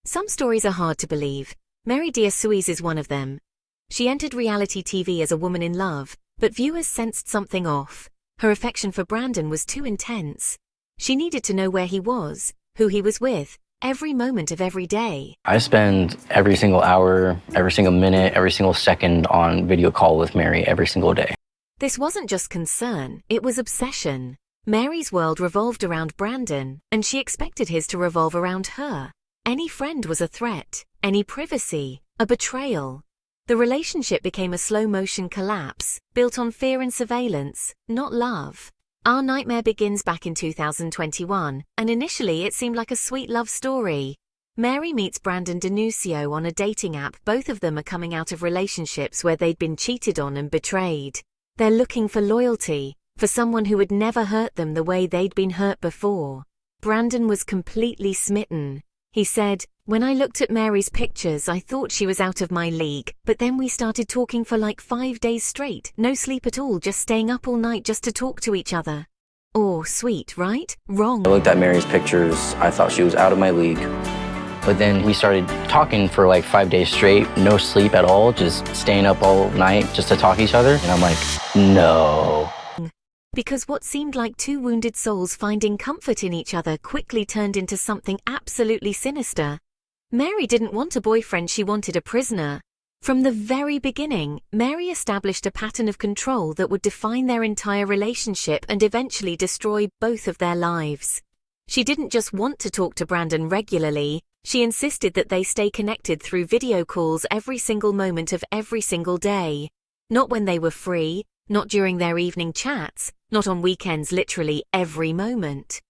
Some stories are hard to believe. Mary Deasui's is one of them. She entered reality TV as a woman in love, but viewers sensed something off. Her affection for Brandon was too intense. She needed to know where he was, who he was with, every moment of every day. I spend every single hour, every single minute, every single second on video call with Mary every single day. This wasn't just concern, it was obsession. Mary's world revolved around Brandon, and she expected his to revolve around her. Any friend was a threat, any privacy, a betrayal. The relationship became a slow-motion collapse, built on fear and surveillance, not love. Our nightmare begins back in 2021, and initially it seemed like a sweet love story. Mary meets Brandon Deasui on a dating app. Both of them are coming out of relationships where they'd been cheated on and betrayed. They're looking for loyalty, for someone who would never hurt them the way they'd been hurt before. Brandon was completely smitten. He said, "When I looked at Mary's pictures, I thought she was out of my league, but then we started talking for like 5 days straight, no sleep at all, just staying up all night just to talk to each other." Oh, sweet, right? Wrong. I looked at Mary's pictures, I thought she was out of my league. But then we started talking for like 5 days straight, no sleep at all, just staying up all night just to talk to each other. And I'm like, no. Because what seemed like two wounded souls finding comfort in each other quickly turned into something absolutely sinister. Mary didn't want a boyfriend, she wanted a prisoner. From the very beginning, Mary established a pattern of control that would define their entire relationship and eventually destroy both of their lives. She didn't just want to talk to Brandon regularly, she insisted that they stay connected through video calls every single moment of every single day. Not when they were free, not during their evening chats, not on weekends, literally every moment.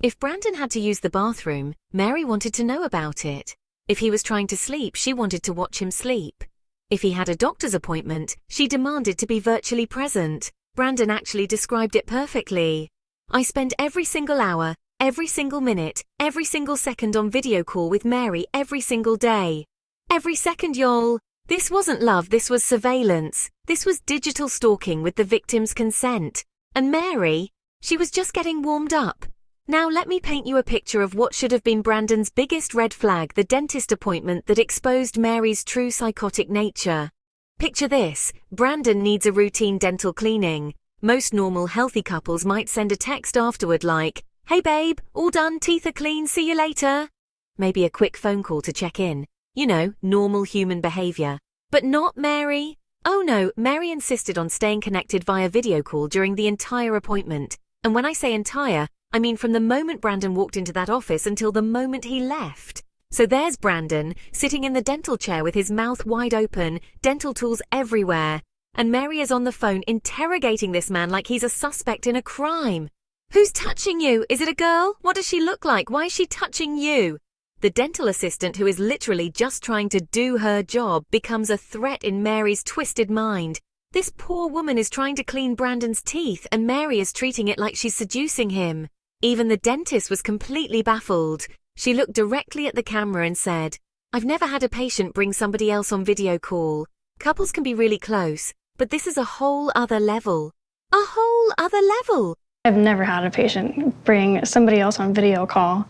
If Brandon had to use the bathroom, Mary wanted to know about it. If he was trying to sleep, she wanted to watch him sleep. If he had a doctor's appointment, she demanded to be virtually present. Brandon actually described it perfectly. "I spend every single hour, every single minute, every single second on video call with Mary every single day. Every second, y'all. This wasn't love, this was surveillance. This was digital stalking with the victim's consent. And Mary, she was just getting warmed up. Now let me paint you a picture of what should have been Brandon's biggest red flag, the dentist appointment that exposed Mary's true psychotic nature. Picture this, Brandon needs a routine dental cleaning. Most normal healthy couples might send a text afterward like, "Hey babe, all done, teeth are clean, see you later." Maybe a quick phone call to check in. You know, normal human behavior. But not Mary. Oh no, Mary insisted on staying connected via video call during the entire appointment. And when I say entire, I mean from the moment Brandon walked into that office until the moment he left. So there's Brandon, sitting in the dental chair with his mouth wide open, dental tools everywhere. And Mary is on the phone interrogating this man like he's a suspect in a crime. "Who's touching you? Is it a girl? What does she look like? Why is she touching you?" The dental assistant, who is literally just trying to do her job, becomes a threat in Mary's twisted mind. This poor woman is trying to clean Brandon's teeth, and Mary is treating it like she's seducing him. Even the dentist was completely baffled. She looked directly at the camera and said, "I've never had a patient bring somebody else on video call. Couples can be really close, but this is a whole other level. A whole other level." I've never had a patient bring somebody else on video call.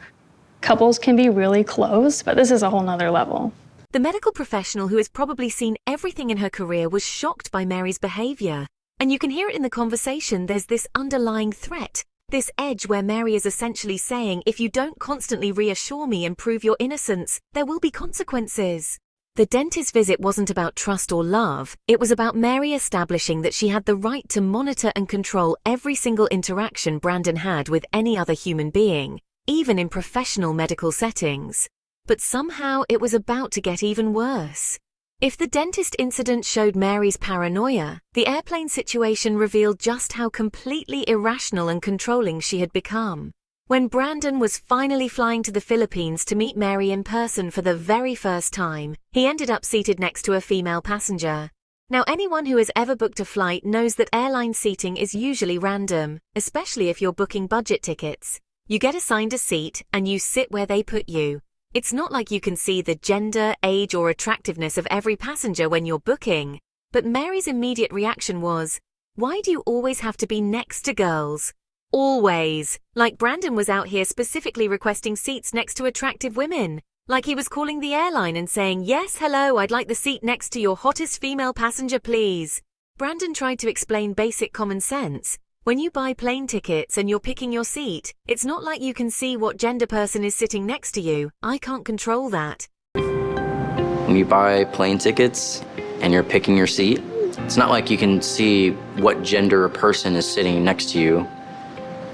Couples can be really close, but this is a whole nother level. The medical professional who has probably seen everything in her career was shocked by Mary's behavior. And you can hear it in the conversation. There's this underlying threat, this edge where Mary is essentially saying, if you don't constantly reassure me and prove your innocence, there will be consequences. The dentist visit wasn't about trust or love. It was about Mary establishing that she had the right to monitor and control every single interaction Brandon had with any other human being, even in professional medical settings. But somehow it was about to get even worse. If the dentist incident showed Mary's paranoia, the airplane situation revealed just how completely irrational and controlling she had become. When Brandon was finally flying to the Philippines to meet Mary in person for the very first time, he ended up seated next to a female passenger. Now, anyone who has ever booked a flight knows that airline seating is usually random, especially if you're booking budget tickets. You get assigned a seat and you sit where they put you. It's not like you can see the gender, age, or attractiveness of every passenger when you're booking. But Mary's immediate reaction was, "Why do you always have to be next to girls? Always. Like Brandon was out here specifically requesting seats next to attractive women. Like he was calling the airline and saying, "Yes, hello, I'd like the seat next to your hottest female passenger, please." Brandon tried to explain basic common sense. When you buy plane tickets and you're picking your seat, it's not like you can see what gender person is sitting next to you. I can't control that. When you buy plane tickets and you're picking your seat, it's not like you can see what gender a person is sitting next to you.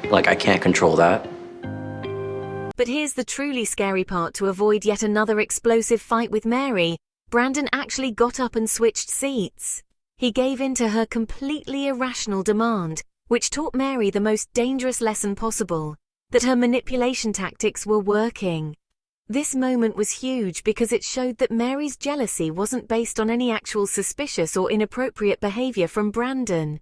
Like, I can't control that. But here's the truly scary part. To avoid yet another explosive fight with Mary, Brandon actually got up and switched seats. He gave in to her completely irrational demand, which taught Mary the most dangerous lesson possible, that her manipulation tactics were working. This moment was huge because it showed that Mary's jealousy wasn't based on any actual suspicious or inappropriate behavior from Brandon.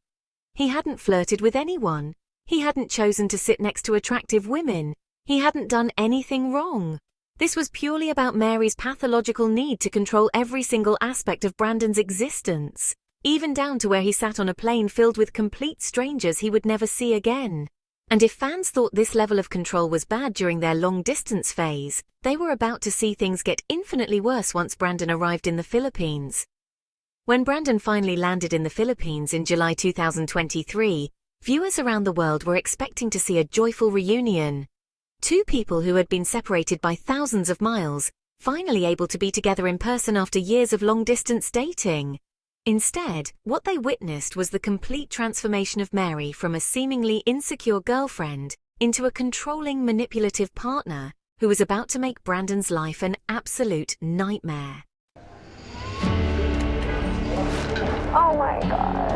He hadn't flirted with anyone. He hadn't chosen to sit next to attractive women. He hadn't done anything wrong. This was purely about Mary's pathological need to control every single aspect of Brandon's existence, even down to where he sat on a plane filled with complete strangers he would never see again. And if fans thought this level of control was bad during their long-distance phase, they were about to see things get infinitely worse once Brandon arrived in the Philippines. When Brandon finally landed in the Philippines in July 2023, viewers around the world were expecting to see a joyful reunion. Two people who had been separated by thousands of miles, finally able to be together in person after years of long-distance dating. Instead, what they witnessed was the complete transformation of Mary from a seemingly insecure girlfriend into a controlling, manipulative partner who was about to make Brandon's life an absolute nightmare. Oh my God.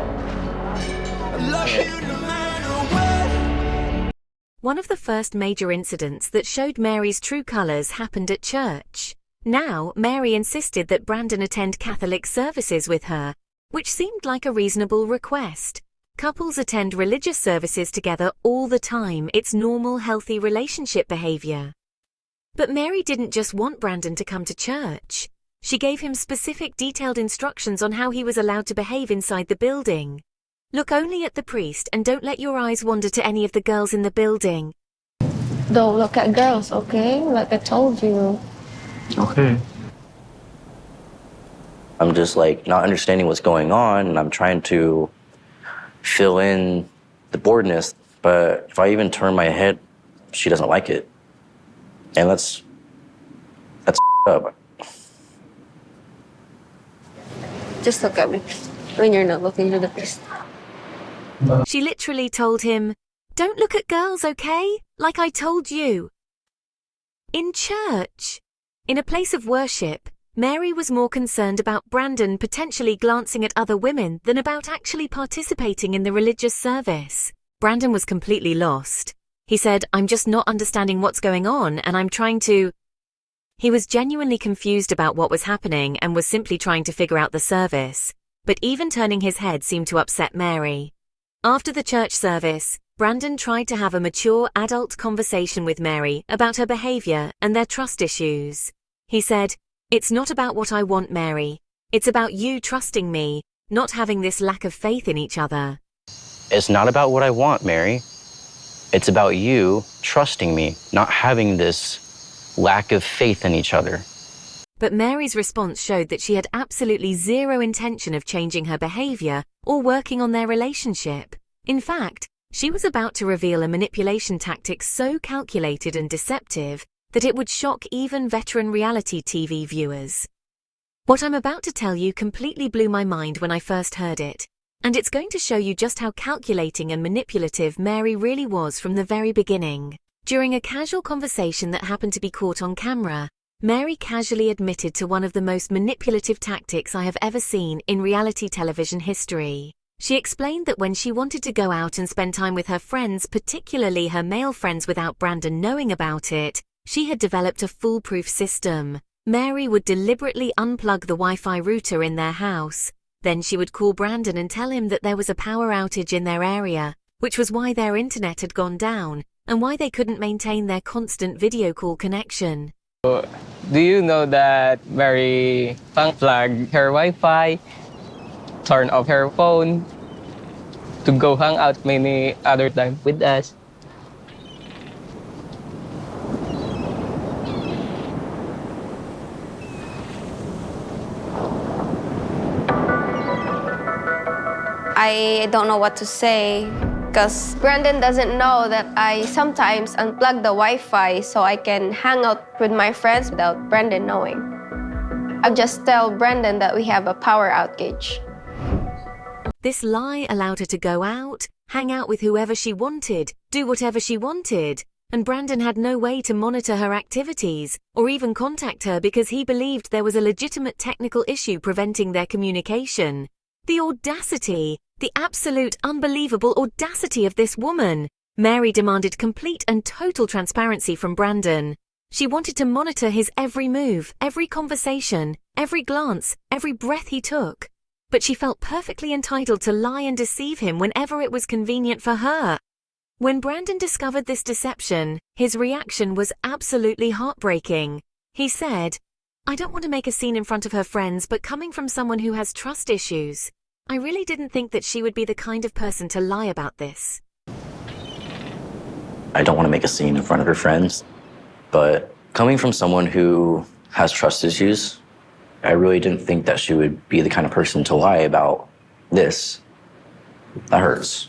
One of the first major incidents that showed Mary's true colors happened at church. Now, Mary insisted that Brandon attend Catholic services with her, which seemed like a reasonable request. Couples attend religious services together all the time. It's normal, healthy relationship behavior. But Mary didn't just want Brandon to come to church. She gave him specific, detailed instructions on how he was allowed to behave inside the building. Look only at the priest and don't let your eyes wander to any of the girls in the building. Don't look at girls, okay? Like I told you. Okay. I'm just like not understanding what's going on, and I'm trying to fill in the boredness, but if I even turn my head, she doesn't like it. And that's up. Just look at me when you're not looking to the priest. She literally told him, "Don't look at girls, okay? Like I told you." In church. In a place of worship, Mary was more concerned about Brandon potentially glancing at other women than about actually participating in the religious service. Brandon was completely lost. He said, "I'm just not understanding what's going on, and I'm trying to..." He was genuinely confused about what was happening and was simply trying to figure out the service. But even turning his head seemed to upset Mary. After the church service, Brandon tried to have a mature adult conversation with Mary about her behavior and their trust issues. He said, "It's not about what I want, Mary. It's about you trusting me, not having this lack of faith in each other." It's not about what I want, Mary. It's about you trusting me, not having this lack of faith in each other. But Mary's response showed that she had absolutely zero intention of changing her behavior or working on their relationship. In fact, she was about to reveal a manipulation tactic so calculated and deceptive that it would shock even veteran reality TV viewers. What I'm about to tell you completely blew my mind when I first heard it, and it's going to show you just how calculating and manipulative Mary really was from the very beginning. During a casual conversation that happened to be caught on camera, Mary casually admitted to one of the most manipulative tactics I have ever seen in reality television history. She explained that when she wanted to go out and spend time with her friends, particularly her male friends, without Brandon knowing about it, she had developed a foolproof system. Mary would deliberately unplug the Wi-Fi router in their house. Then she would call Brandon and tell him that there was a power outage in their area, which was why their internet had gone down and why they couldn't maintain their constant video call connection. Do you know that Mary unplugged her Wi-Fi, turned off her phone to go hang out many other time with us? I don't know what to say because Brandon doesn't know that I sometimes unplug the Wi-Fi so I can hang out with my friends without Brandon knowing. I just tell Brandon that we have a power outage. This lie allowed her to go out, hang out with whoever she wanted, do whatever she wanted, and Brandon had no way to monitor her activities or even contact her because he believed there was a legitimate technical issue preventing their communication. The audacity, the absolute unbelievable audacity of this woman. Mary demanded complete and total transparency from Brandon. She wanted to monitor his every move, every conversation, every glance, every breath he took. But she felt perfectly entitled to lie and deceive him whenever it was convenient for her. When Brandon discovered this deception, his reaction was absolutely heartbreaking. He said, "I don't want to make a scene in front of her friends, but coming from someone who has trust issues, I really didn't think that she would be the kind of person to lie about this." I don't want to make a scene in front of her friends, but coming from someone who has trust issues, I really didn't think that she would be the kind of person to lie about this. That hurts.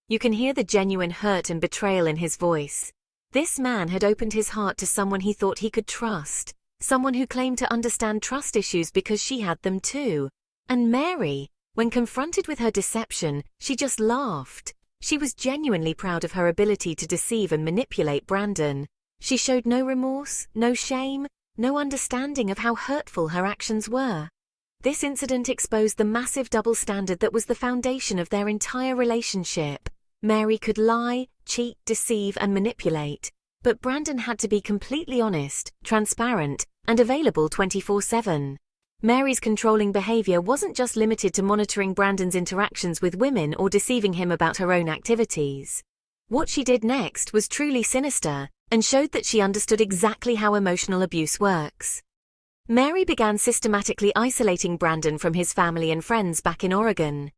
You can hear the genuine hurt and betrayal in his voice. This man had opened his heart to someone he thought he could trust, someone who claimed to understand trust issues because she had them too. And Mary, when confronted with her deception, she just laughed. She was genuinely proud of her ability to deceive and manipulate Brandon. She showed no remorse, no shame, no understanding of how hurtful her actions were. This incident exposed the massive double standard that was the foundation of their entire relationship. Mary could lie, cheat, deceive, and manipulate, but Brandon had to be completely honest, transparent, and available 24/7. Mary's controlling behavior wasn't just limited to monitoring Brandon's interactions with women or deceiving him about her own activities. What she did next was truly sinister and showed that she understood exactly how emotional abuse works. Mary began systematically isolating Brandon from his family and friends back in Oregon.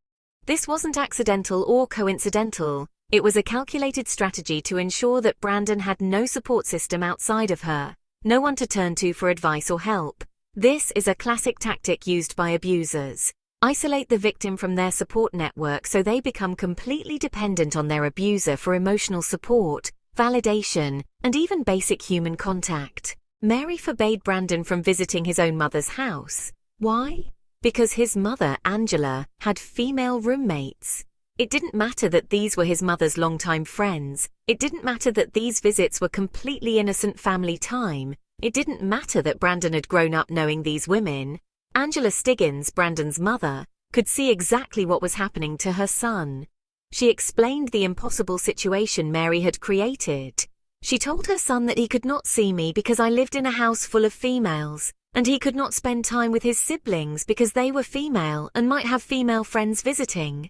This wasn't accidental or coincidental. It was a calculated strategy to ensure that Brandon had no support system outside of her, no one to turn to for advice or help. This is a classic tactic used by abusers. Isolate the victim from their support network so they become completely dependent on their abuser for emotional support, validation, and even basic human contact. Mary forbade Brandon from visiting his own mother's house. Why? Because his mother, Angela, had female roommates. It didn't matter that these were his mother's longtime friends. It didn't matter that these visits were completely innocent family time. It didn't matter that Brandon had grown up knowing these women. Angela Stiggins, Brandon's mother, could see exactly what was happening to her son. She explained the impossible situation Mary had created. She told her son that he could not see me because I lived in a house full of females, and he could not spend time with his siblings because they were female and might have female friends visiting.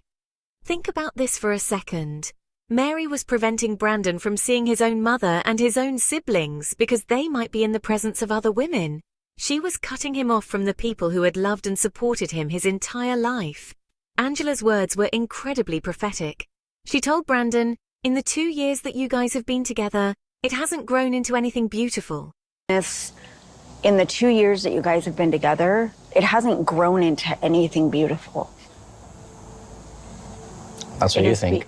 Think about this for a second. Mary was preventing Brandon from seeing his own mother and his own siblings because they might be in the presence of other women. She was cutting him off from the people who had loved and supported him his entire life. Angela's words were incredibly prophetic. She told Brandon, "In the 2 years that you guys have been together, it hasn't grown into anything beautiful." In the 2 years that you guys have been together, it hasn't grown into anything beautiful. That's what you think.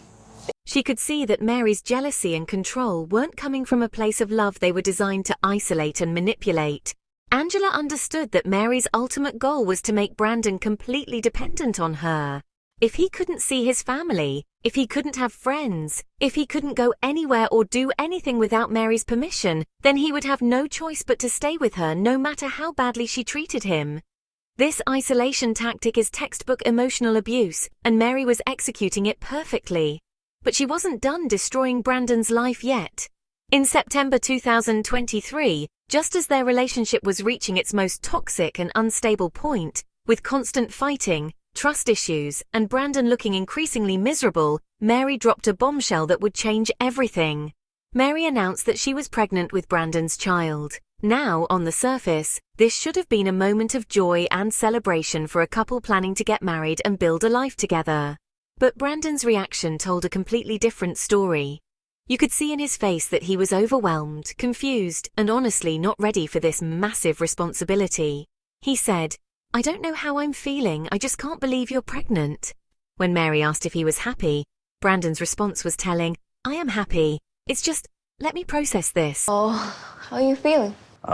She could see that Mary's jealousy and control weren't coming from a place of love they were designed to isolate and manipulate. Angela understood that Mary's ultimate goal was to make Brandon completely dependent on her. If he couldn't see his family, if he couldn't have friends, if he couldn't go anywhere or do anything without Mary's permission, then he would have no choice but to stay with her no matter how badly she treated him. This isolation tactic is textbook emotional abuse, and Mary was executing it perfectly. But she wasn't done destroying Brandon's life yet. In September 2023, just as their relationship was reaching its most toxic and unstable point, with constant fighting, trust issues, and Brandon looking increasingly miserable, Mary dropped a bombshell that would change everything. Mary announced that she was pregnant with Brandon's child. Now, on the surface, this should have been a moment of joy and celebration for a couple planning to get married and build a life together. But Brandon's reaction told a completely different story. You could see in his face that he was overwhelmed, confused, and honestly not ready for this massive responsibility. He said, "I don't know how I'm feeling, I just can't believe you're pregnant." When Mary asked if he was happy, Brandon's response was telling, "I am happy. It's just, let me process this." Oh, how are you feeling? I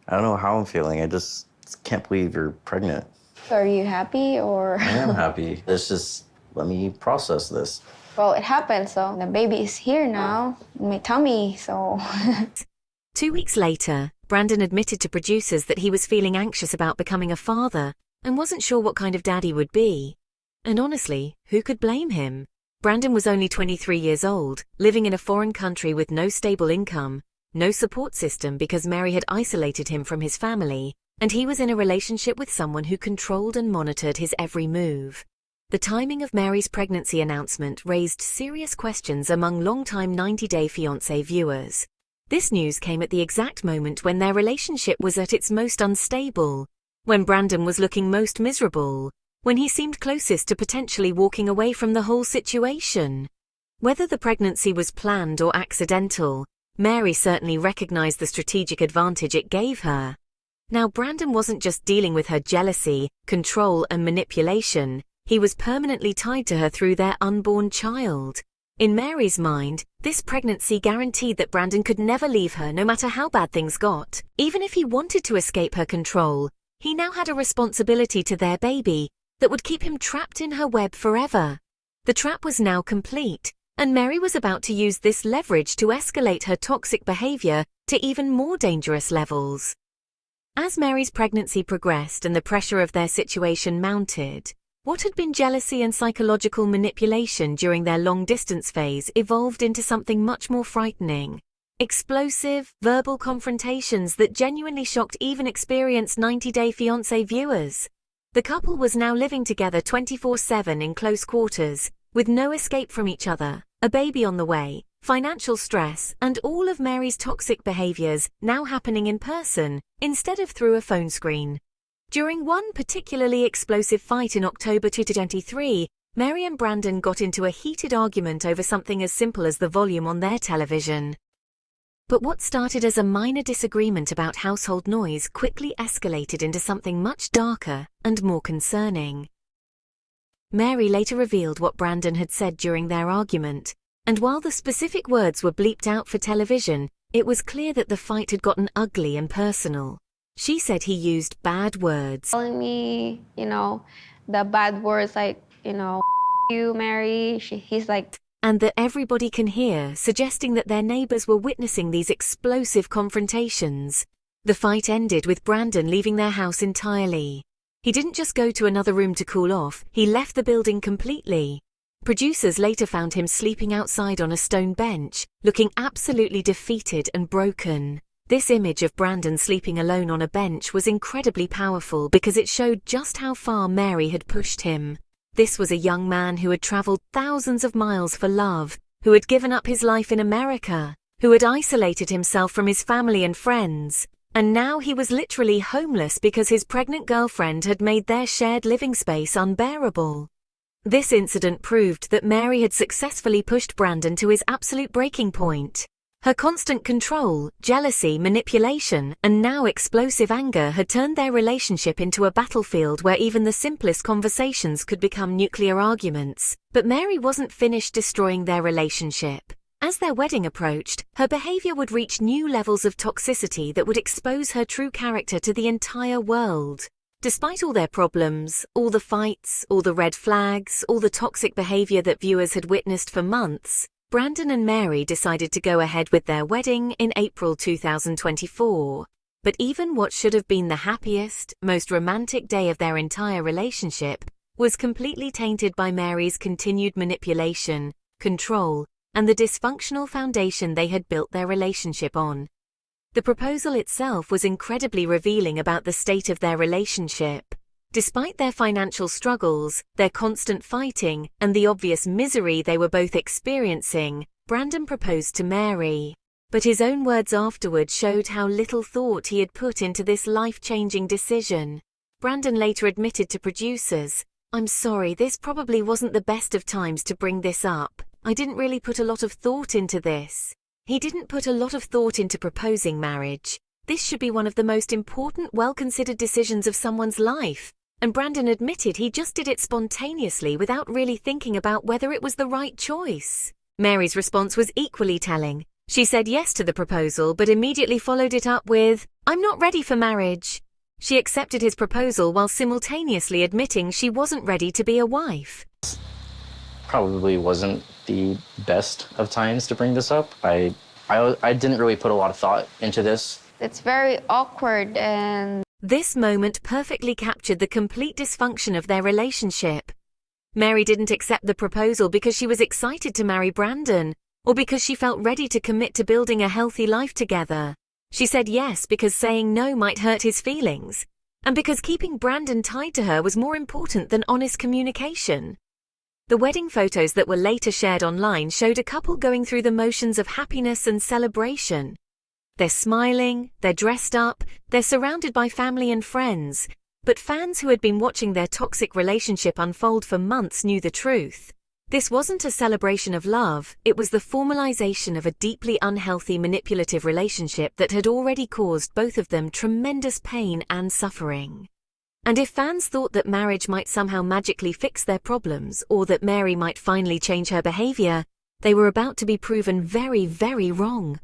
don't know how I'm feeling. I just can't believe you're pregnant. Are you happy or? I am happy. Let's just let me process this. Well, it happened, so the baby is here now in my tummy, so. 2 weeks later, Brandon admitted to producers that he was feeling anxious about becoming a father and wasn't sure what kind of dad he would be. And honestly, who could blame him? Brandon was only 23 years old, living in a foreign country with no stable income, no support system because Mary had isolated him from his family, and he was in a relationship with someone who controlled and monitored his every move. The timing of Mary's pregnancy announcement raised serious questions among longtime 90-Day Fiancé viewers. This news came at the exact moment when their relationship was at its most unstable, when Brandon was looking most miserable, when he seemed closest to potentially walking away from the whole situation. Whether the pregnancy was planned or accidental, Mary certainly recognized the strategic advantage it gave her. Now, Brandon wasn't just dealing with her jealousy, control, and manipulation. He was permanently tied to her through their unborn child. In Mary's mind, this pregnancy guaranteed that Brandon could never leave her no matter how bad things got. Even if he wanted to escape her control, he now had a responsibility to their baby that would keep him trapped in her web forever. The trap was now complete, and Mary was about to use this leverage to escalate her toxic behavior to even more dangerous levels. As Mary's pregnancy progressed and the pressure of their situation mounted, what had been jealousy and psychological manipulation during their long-distance phase evolved into something much more frightening. Explosive, verbal confrontations that genuinely shocked even experienced 90-Day Fiancé viewers. The couple was now living together 24/7 in close quarters, with no escape from each other, a baby on the way, financial stress, and all of Mary's toxic behaviors now happening in person instead of through a phone screen. During one particularly explosive fight in October 2023, Mary and Brandon got into a heated argument over something as simple as the volume on their television. But what started as a minor disagreement about household noise quickly escalated into something much darker and more concerning. Mary later revealed what Brandon had said during their argument, and while the specific words were bleeped out for television, it was clear that the fight had gotten ugly and personal. She said he used bad words. Telling me, the bad words like, you, Mary. He's like. And that everybody can hear, suggesting that their neighbors were witnessing these explosive confrontations. The fight ended with Brandon leaving their house entirely. He didn't just go to another room to cool off, he left the building completely. Producers later found him sleeping outside on a stone bench, looking absolutely defeated and broken. This image of Brandon sleeping alone on a bench was incredibly powerful because it showed just how far Mary had pushed him. This was a young man who had traveled thousands of miles for love, who had given up his life in America, who had isolated himself from his family and friends, and now he was literally homeless because his pregnant girlfriend had made their shared living space unbearable. This incident proved that Mary had successfully pushed Brandon to his absolute breaking point. Her constant control, jealousy, manipulation, and now explosive anger had turned their relationship into a battlefield where even the simplest conversations could become nuclear arguments. But Mary wasn't finished destroying their relationship. As their wedding approached, her behavior would reach new levels of toxicity that would expose her true character to the entire world. Despite all their problems, all the fights, all the red flags, all the toxic behavior that viewers had witnessed for months, Brandon and Mary decided to go ahead with their wedding in April 2024. But even what should have been the happiest, most romantic day of their entire relationship was completely tainted by Mary's continued manipulation, control, and the dysfunctional foundation they had built their relationship on. The proposal itself was incredibly revealing about the state of their relationship. Despite their financial struggles, their constant fighting, and the obvious misery they were both experiencing, Brandon proposed to Mary. But his own words afterward showed how little thought he had put into this life-changing decision. Brandon later admitted to producers, "I'm sorry, this probably wasn't the best of times to bring this up. I didn't really put a lot of thought into this." He didn't put a lot of thought into proposing marriage. This should be one of the most important, well-considered decisions of someone's life. and Brandon admitted he just did it spontaneously without really thinking about whether it was the right choice. Mary's response was equally telling. She said yes to the proposal, but immediately followed it up with, "I'm not ready for marriage." She accepted his proposal while simultaneously admitting she wasn't ready to be a wife. Probably wasn't the best of times to bring this up. I didn't really put a lot of thought into this. It's very awkward, and This moment perfectly captured the complete dysfunction of their relationship. Mary didn't accept the proposal because she was excited to marry Brandon, or because she felt ready to commit to building a healthy life together. She said yes because saying no might hurt his feelings, and because keeping Brandon tied to her was more important than honest communication. The wedding photos that were later shared online showed a couple going through the motions of happiness and celebration. They're smiling, they're dressed up, they're surrounded by family and friends, but fans who had been watching their toxic relationship unfold for months knew the truth. This wasn't a celebration of love, it was the formalization of a deeply unhealthy manipulative relationship that had already caused both of them tremendous pain and suffering. And if fans thought that marriage might somehow magically fix their problems, or that Mary might finally change her behavior, they were about to be proven very, very wrong.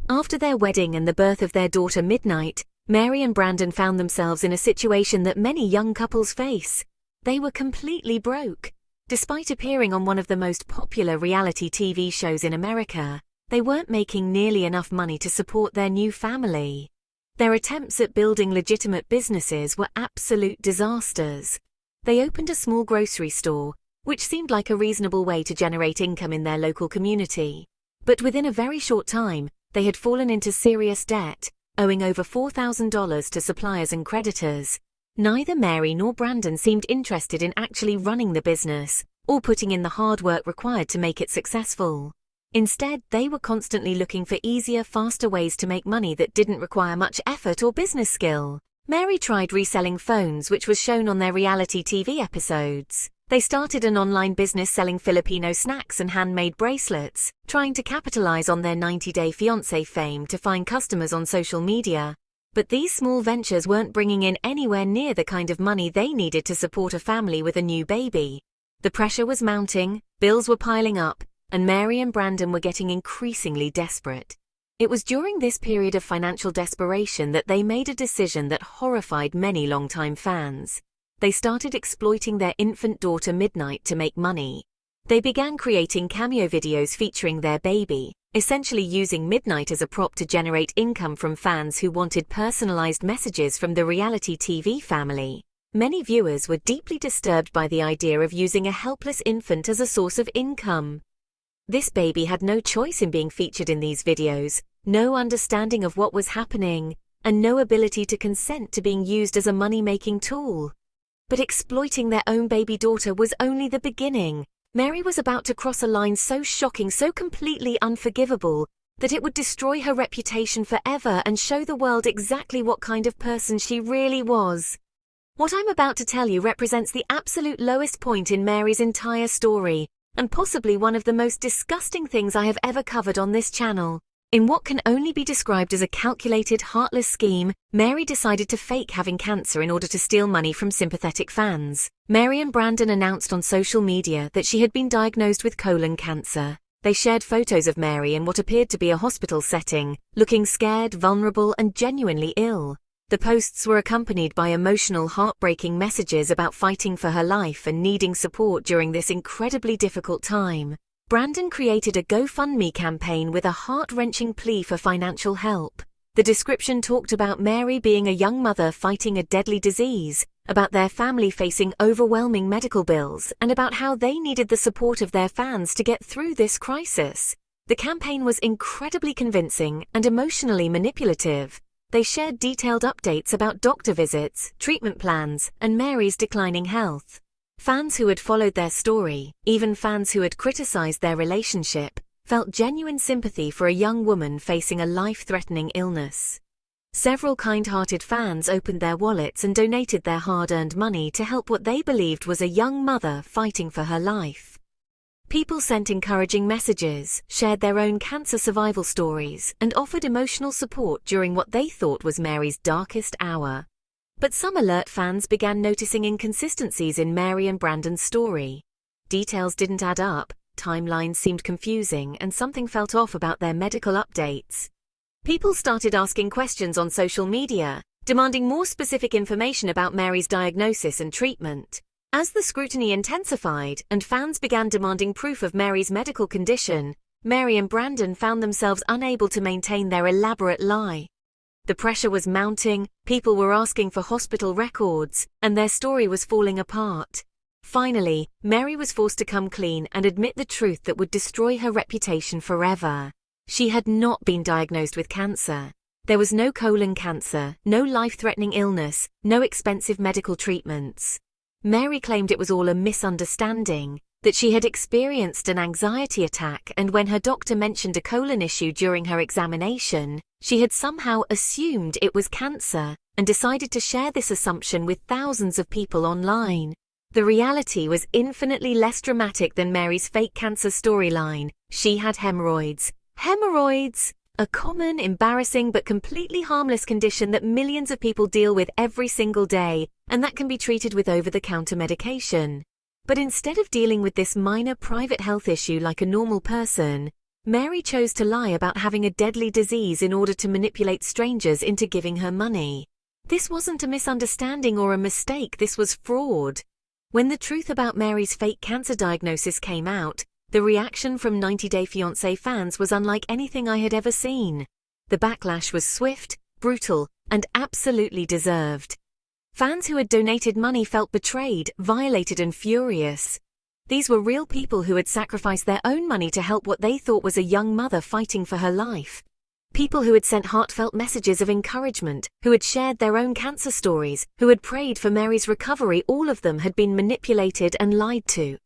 After their wedding and the birth of their daughter Midnight, Mary and Brandon found themselves in a situation that many young couples face. They were completely broke. Despite appearing on one of the most popular reality TV shows in America, they weren't making nearly enough money to support their new family. Their attempts at building legitimate businesses were absolute disasters. They opened a small grocery store, which seemed like a reasonable way to generate income in their local community. But within a very short time, they had fallen into serious debt, owing over $4,000 to suppliers and creditors. Neither Mary nor Brandon seemed interested in actually running the business, or putting in the hard work required to make it successful. Instead, they were constantly looking for easier, faster ways to make money that didn't require much effort or business skill. Mary tried reselling phones, which was shown on their reality TV episodes. They started an online business selling Filipino snacks and handmade bracelets, trying to capitalize on their 90-day fiance fame to find customers on social media. But these small ventures weren't bringing in anywhere near the kind of money they needed to support a family with a new baby. The pressure was mounting, bills were piling up, and Mary and Brandon were getting increasingly desperate. It was during this period of financial desperation that they made a decision that horrified many longtime fans. They started exploiting their infant daughter Midnight to make money. They began creating cameo videos featuring their baby, essentially using Midnight as a prop to generate income from fans who wanted personalized messages from the reality TV family. Many viewers were deeply disturbed by the idea of using a helpless infant as a source of income. This baby had no choice in being featured in these videos, no understanding of what was happening, and no ability to consent to being used as a money-making tool. But exploiting their own baby daughter was only the beginning. Mary was about to cross a line so shocking, so completely unforgivable, that it would destroy her reputation forever and show the world exactly what kind of person she really was. What I'm about to tell you represents the absolute lowest point in Mary's entire story, and possibly one of the most disgusting things I have ever covered on this channel. In what can only be described as a calculated, heartless scheme, Mary decided to fake having cancer in order to steal money from sympathetic fans. Mary and Brandon announced on social media that she had been diagnosed with colon cancer. They shared photos of Mary in what appeared to be a hospital setting, looking scared, vulnerable, and genuinely ill. The posts were accompanied by emotional, heartbreaking messages about fighting for her life and needing support during this incredibly difficult time. Brandon created a GoFundMe campaign with a heart-wrenching plea for financial help. The description talked about Mary being a young mother fighting a deadly disease, about their family facing overwhelming medical bills, and about how they needed the support of their fans to get through this crisis. The campaign was incredibly convincing and emotionally manipulative. They shared detailed updates about doctor visits, treatment plans, and Mary's declining health. Fans who had followed their story, even fans who had criticized their relationship, felt genuine sympathy for a young woman facing a life-threatening illness. Several kind-hearted fans opened their wallets and donated their hard-earned money to help what they believed was a young mother fighting for her life. People sent encouraging messages, shared their own cancer survival stories, and offered emotional support during what they thought was Mary's darkest hour. But some alert fans began noticing inconsistencies in Mary and Brandon's story. Details didn't add up, timelines seemed confusing, and something felt off about their medical updates. People started asking questions on social media, demanding more specific information about Mary's diagnosis and treatment. As the scrutiny intensified and fans began demanding proof of Mary's medical condition, Mary and Brandon found themselves unable to maintain their elaborate lie. The pressure was mounting, people were asking for hospital records, and their story was falling apart. Finally, Mary was forced to come clean and admit the truth that would destroy her reputation forever. She had not been diagnosed with cancer. There was no colon cancer, no life-threatening illness, no expensive medical treatments. Mary claimed it was all a misunderstanding, that she had experienced an anxiety attack, and when her doctor mentioned a colon issue during her examination, she had somehow assumed it was cancer and decided to share this assumption with thousands of people online. The reality was infinitely less dramatic than Mary's fake cancer storyline. She had hemorrhoids. Hemorrhoids! A common, embarrassing, but completely harmless condition that millions of people deal with every single day, and that can be treated with over-the-counter medication. But instead of dealing with this minor private health issue like a normal person, Mary chose to lie about having a deadly disease in order to manipulate strangers into giving her money. This wasn't a misunderstanding or a mistake, this was fraud. When the truth about Mary's fake cancer diagnosis came out, the reaction from 90 Day Fiancé fans was unlike anything I had ever seen. The backlash was swift, brutal, and absolutely deserved. Fans who had donated money felt betrayed, violated, and furious. These were real people who had sacrificed their own money to help what they thought was a young mother fighting for her life. People who had sent heartfelt messages of encouragement, who had shared their own cancer stories, who had prayed for Mary's recovery, all of them had been manipulated and lied to.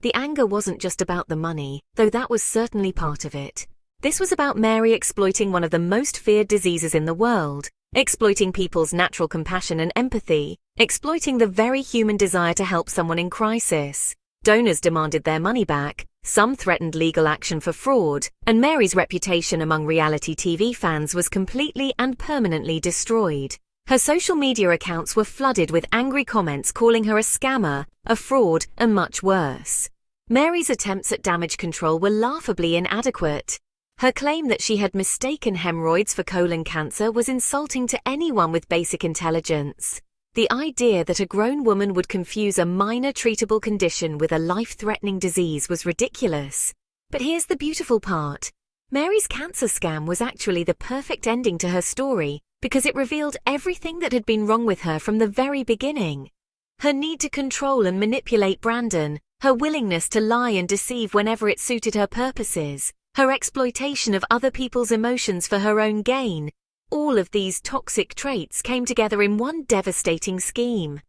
The anger wasn't just about the money, though that was certainly part of it. This was about Mary exploiting one of the most feared diseases in the world, exploiting people's natural compassion and empathy, exploiting the very human desire to help someone in crisis. Donors demanded their money back, some threatened legal action for fraud, and Mary's reputation among reality TV fans was completely and permanently destroyed. Her social media accounts were flooded with angry comments calling her a scammer, a fraud, and much worse. Mary's attempts at damage control were laughably inadequate. Her claim that she had mistaken hemorrhoids for colon cancer was insulting to anyone with basic intelligence. The idea that a grown woman would confuse a minor treatable condition with a life-threatening disease was ridiculous. But here's the beautiful part. Mary's cancer scam was actually the perfect ending to her story because it revealed everything that had been wrong with her from the very beginning. Her need to control and manipulate Brandon, her willingness to lie and deceive whenever it suited her purposes, her exploitation of other people's emotions for her own gain, all of these toxic traits came together in one devastating scheme.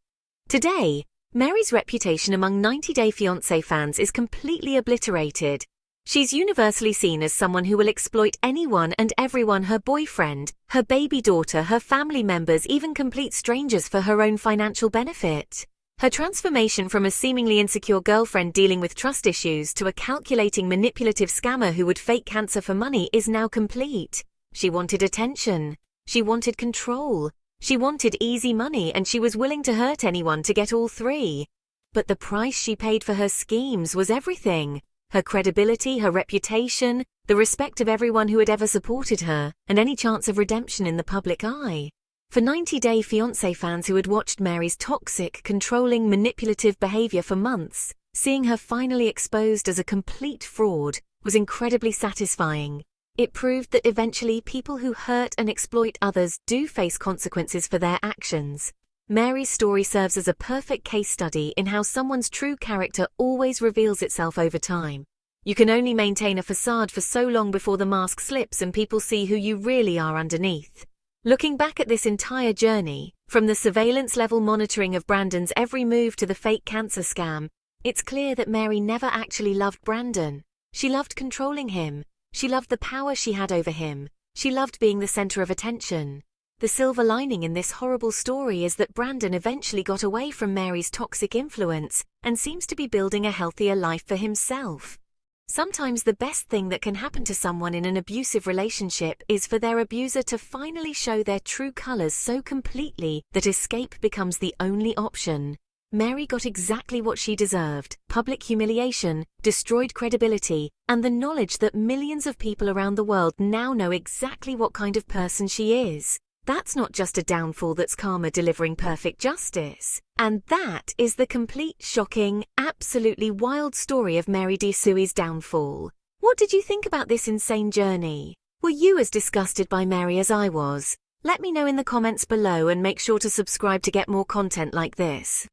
Today, Mary's reputation among 90 Day Fiancé fans is completely obliterated. She's universally seen as someone who will exploit anyone and everyone, her boyfriend, her baby daughter, her family members, even complete strangers for her own financial benefit. Her transformation from a seemingly insecure girlfriend dealing with trust issues to a calculating, manipulative scammer who would fake cancer for money is now complete. She wanted attention. She wanted control. She wanted easy money, and she was willing to hurt anyone to get all three. But the price she paid for her schemes was everything. Her credibility, her reputation, the respect of everyone who had ever supported her, and any chance of redemption in the public eye. For 90 Day Fiancé fans who had watched Mary's toxic, controlling, manipulative behavior for months, seeing her finally exposed as a complete fraud was incredibly satisfying. It proved that eventually people who hurt and exploit others do face consequences for their actions. Mary's story serves as a perfect case study in how someone's true character always reveals itself over time. You can only maintain a facade for so long before the mask slips and people see who you really are underneath. Looking back at this entire journey, from the surveillance-level monitoring of Brandon's every move to the fake cancer scam, it's clear that Mary never actually loved Brandon. She loved controlling him. She loved the power she had over him. She loved being the center of attention. The silver lining in this horrible story is that Brandon eventually got away from Mary's toxic influence and seems to be building a healthier life for himself. Sometimes the best thing that can happen to someone in an abusive relationship is for their abuser to finally show their true colors so completely that escape becomes the only option. Mary got exactly what she deserved: public humiliation, destroyed credibility, and the knowledge that millions of people around the world now know exactly what kind of person she is. That's not just a downfall, that's karma delivering perfect justice. And that is the complete, shocking, absolutely wild story of Mary Deasui's downfall. What did you think about this insane journey? Were you as disgusted by Mary as I was? Let me know in the comments below, and make sure to subscribe to get more content like this.